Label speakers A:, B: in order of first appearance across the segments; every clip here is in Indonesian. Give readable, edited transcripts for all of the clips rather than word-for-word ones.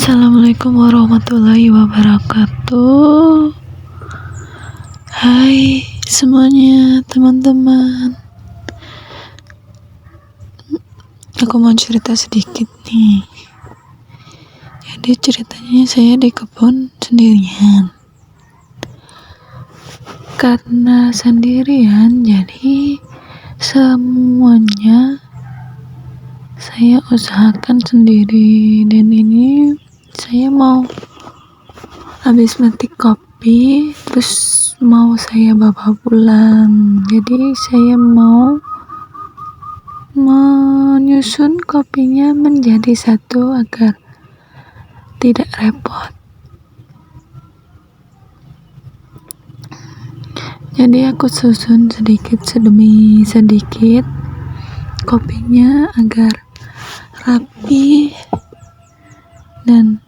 A: Assalamualaikum warahmatullahi wabarakatuh. Hai semuanya, teman-teman. Aku mau cerita sedikit nih. Jadi ceritanya saya di kebun sendirian. Karena sendirian, jadi semuanya saya usahakan sendiri. Dan ini saya mau habis metik kopi, terus mau saya bawa pulang. Jadi saya mau menyusun kopinya menjadi satu agar tidak repot. Jadi aku susun sedikit demi sedikit kopinya agar rapi dan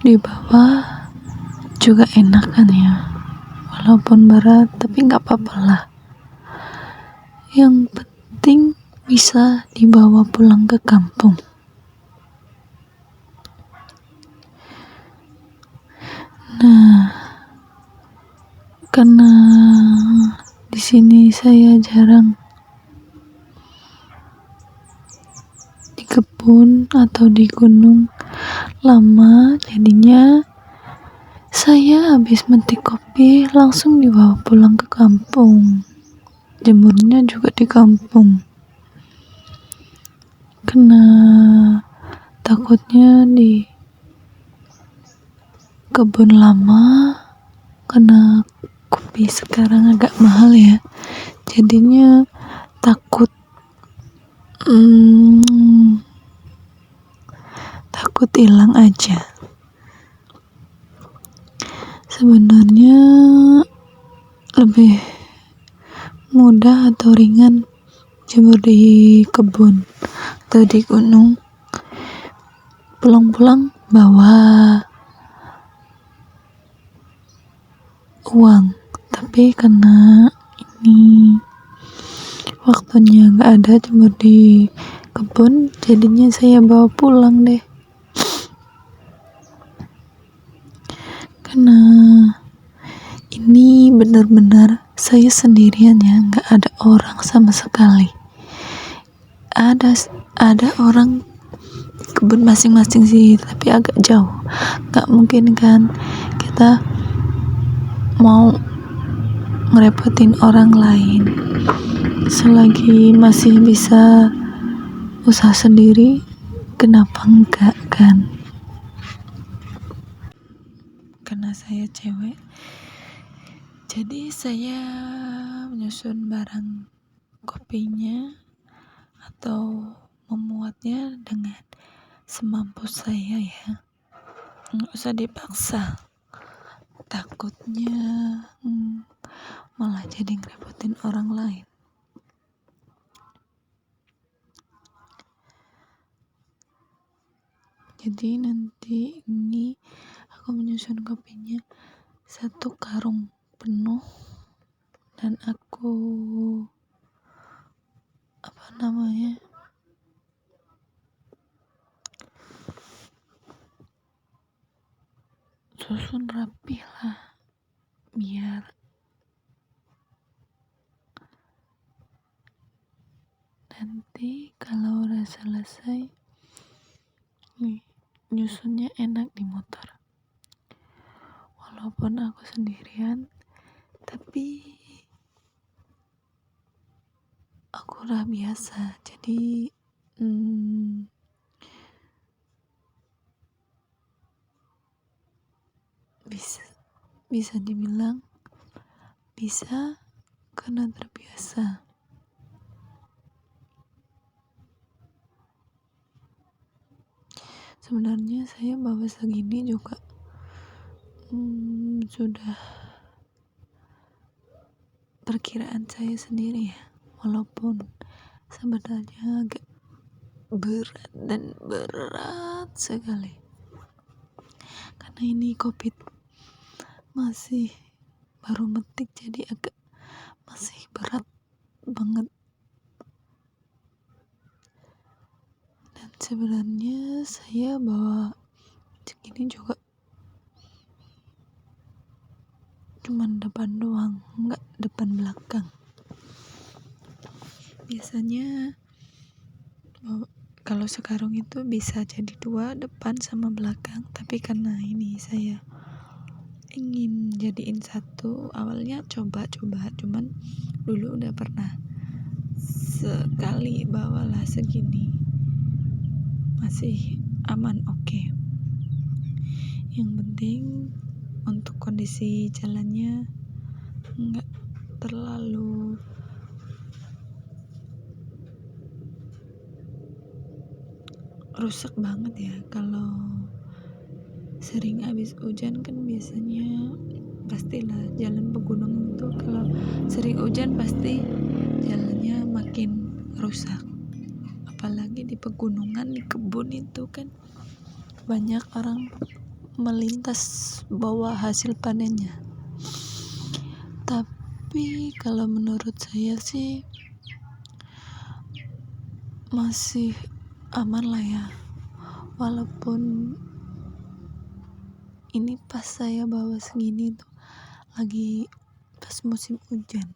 A: di bawah juga enak kan ya, walaupun berat tapi nggak apa-apa lah, yang penting bisa dibawa pulang ke kampung. Nah, karena di sini saya jarang di kebun atau di gunung lama, jadinya saya habis metik kopi langsung dibawa pulang ke kampung. Jemurnya juga di kampung. Karena takutnya di kebun lama, karena kopi sekarang agak mahal ya, jadinya takut hilang aja. Sebenarnya lebih mudah atau ringan jemur di kebun atau di gunung, pulang-pulang bawa uang. Tapi karena ini waktunya nggak ada jemur di kebun, jadinya saya bawa pulang deh. Karena ini benar-benar saya sendirian ya, nggak ada orang sama sekali. Ada orang kebun masing-masing sih, tapi agak jauh. Nggak mungkin kan kita mau ngerepotin orang lain. Selagi masih bisa usaha sendiri, kenapa enggak kan? Karena saya cewek, jadi saya menyusun barang kopinya atau memuatnya dengan semampu saya ya, nggak usah dipaksa. Takutnya malah jadi ngerepotin orang lain. Jadi nanti ini aku menyusun kopinya satu karung penuh, dan aku susun rapi lah, biar nanti kalau udah selesai nyusunnya enak di motor. Walaupun aku sendirian, tapi aku udah biasa, jadi bisa dibilang bisa karena terbiasa. Sebenarnya saya bawa segini juga sudah perkiraan saya sendiri ya, walaupun sebenarnya agak berat sekali, karena ini COVID, masih baru metik, jadi agak masih berat banget. Dan sebenarnya saya bawa segini juga cuman depan doang, nggak depan belakang. Biasanya kalau sekarang itu bisa jadi 2, depan sama belakang, tapi karena ini saya ingin jadiin 1. Awalnya coba-coba, cuman dulu udah pernah sekali bawalah segini, masih aman, oke. Yang penting untuk kondisi jalannya nggak terlalu rusak banget ya. Kalau sering habis hujan kan biasanya pastilah jalan pegunungan itu kalau sering hujan pasti jalannya makin rusak, apalagi di pegunungan, di kebun itu kan banyak orang melintas bawa hasil panennya. Tapi kalau menurut saya sih masih aman lah ya, walaupun ini pas saya bawa segini tuh lagi pas musim hujan,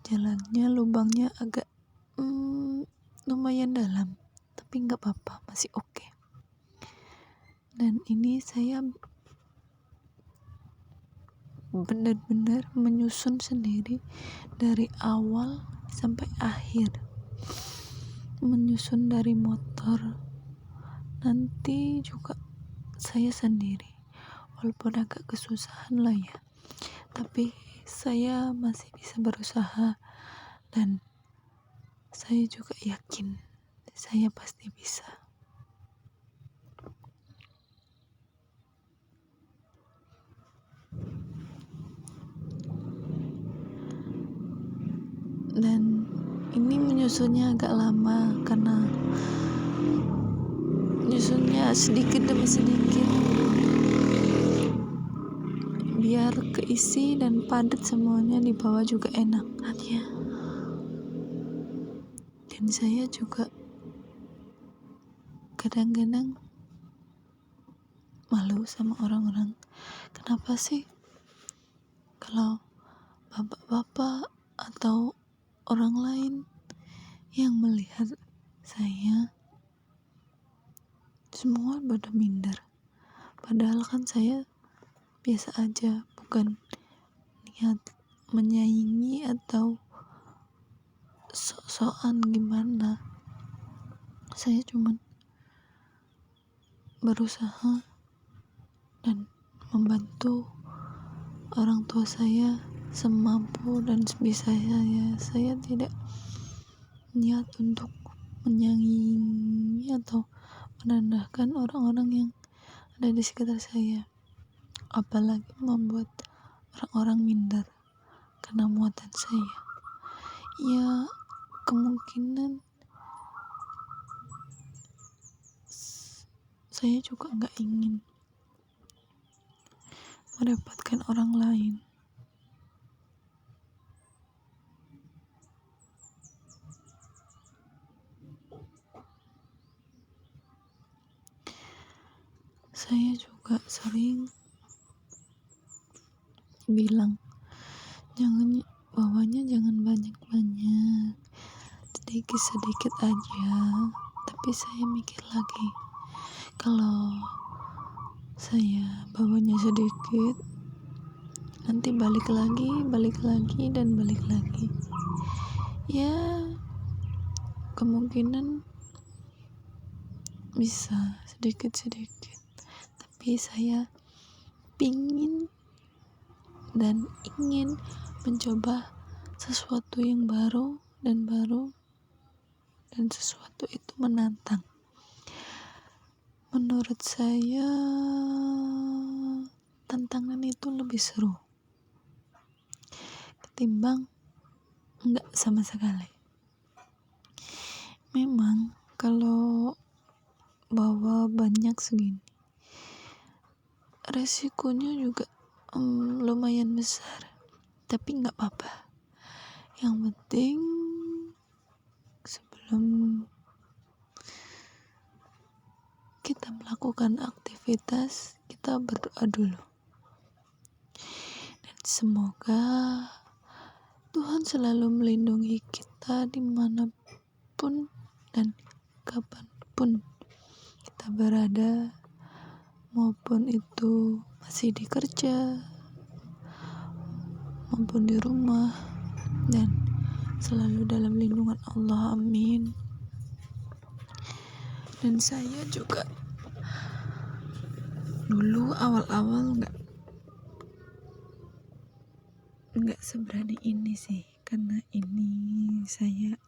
A: jalannya lubangnya agak lumayan dalam, tapi nggak apa-apa, masih oke. Dan ini saya benar-benar menyusun sendiri dari awal sampai akhir, menyusun dari motor nanti juga saya sendiri, walaupun agak kesusahan lah ya, tapi saya masih bisa berusaha dan saya juga yakin saya pasti bisa. Dan ini menyusunnya agak lama karena menyusunnya sedikit demi sedikit biar keisi dan padat semuanya, di bawah juga enak ya. Dan saya juga kadang-kadang malu sama orang-orang, kenapa sih kalau bapak-bapak atau orang lain yang melihat saya semua pada minder, padahal kan saya biasa aja, bukan niat menyaingi atau sok-sokan gimana. Saya cuman berusaha dan membantu orang tua saya semampu dan sebisa saya. Saya tidak niat untuk menyaingi atau menandakan orang-orang yang ada di sekitar saya, apalagi membuat orang-orang minder karena muatan saya. Ya, kemungkinan saya juga nggak ingin merepotkan orang lain. Saya juga sering bilang bawanya jangan banyak-banyak, sedikit-sedikit aja. Tapi saya mikir lagi, kalau saya bawanya sedikit, nanti balik lagi dan balik lagi. Ya, kemungkinan bisa sedikit-sedikit, tapi saya pingin dan ingin mencoba sesuatu yang baru dan sesuatu itu menantang. Menurut saya tantangan itu lebih seru ketimbang enggak sama sekali. Memang kalau bawa banyak segini resikonya juga lumayan besar, tapi nggak apa-apa. Yang penting sebelum kita melakukan aktivitas, kita berdoa dulu. Dan semoga Tuhan selalu melindungi kita dimanapun dan kapanpun kita berada, maupun itu masih di kerja maupun di rumah, dan selalu dalam lindungan Allah, amin. Dan saya juga dulu awal-awal nggak seberani ini sih, karena ini saya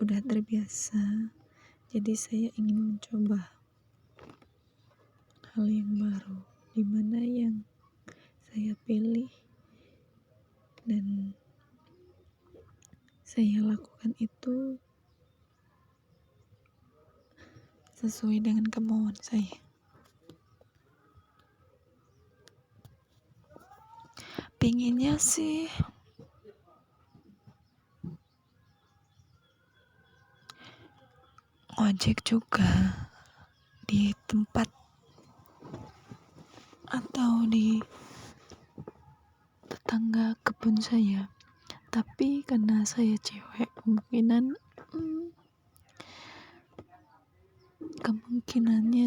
A: udah terbiasa, jadi saya ingin mencoba hal yang baru, dimana yang saya pilih dan saya lakukan itu sesuai dengan kemauan saya. Pinginnya sih ojek juga di tempat atau di tetangga kebun saya, tapi karena saya cewek kemungkinannya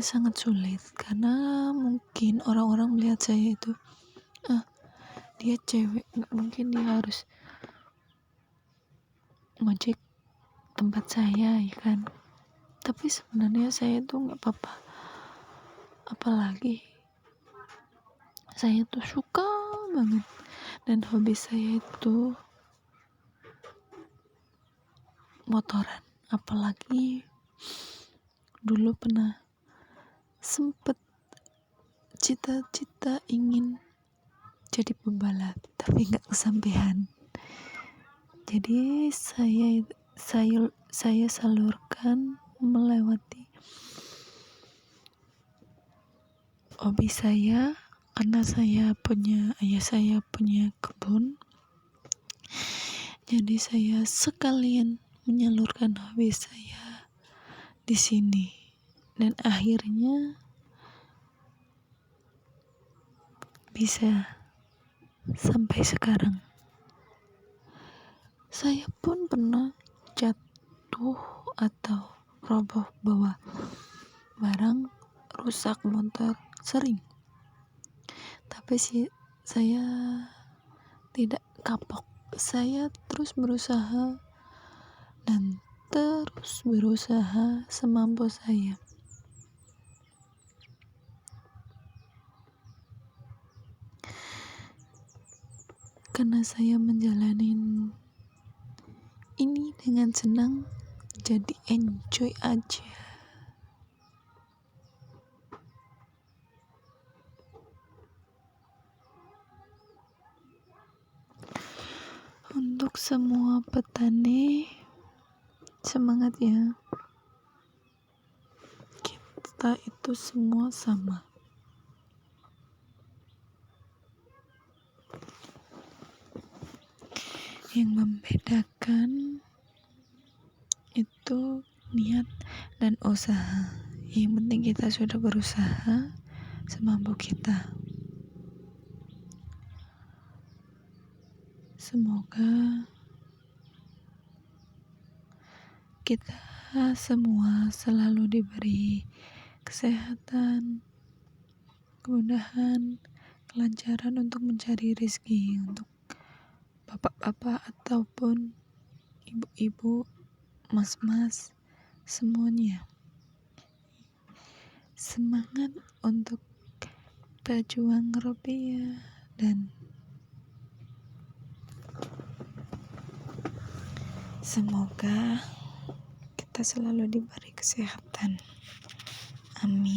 A: sangat sulit, karena mungkin orang-orang melihat saya itu dia cewek, nggak mungkin dia harus ngojek tempat saya, ya kan. Tapi sebenarnya saya tuh nggak apa-apa, apalagi saya tuh suka banget, dan hobi saya itu motoran. Apalagi dulu pernah sempet cita-cita ingin jadi pembalap, tapi nggak kesampaian. Jadi saya salurkan melewati hobi saya, karena ayah saya punya kebun. Jadi saya sekalian menyalurkan hobi saya di sini, dan akhirnya bisa sampai sekarang. Saya pun pernah jatuh atau roboh bawa barang, rusak motor, sering. Tapi saya tidak kapok. Saya terus berusaha dan terus berusaha semampu saya. Karena saya menjalani ini dengan senang, jadi enjoy aja. Untuk semua petani, semangat ya. Kita itu semua sama. Yang membedakan itu niat dan usaha. Yang penting kita sudah berusaha semampu kita. Semoga kita semua selalu diberi kesehatan, kemudahan, kelancaran untuk mencari rezeki, untuk bapak-bapak ataupun ibu-ibu, mas-mas, semuanya. Semangat untuk berjuang rupiah, dan semoga kita selalu diberi kesehatan. Amin.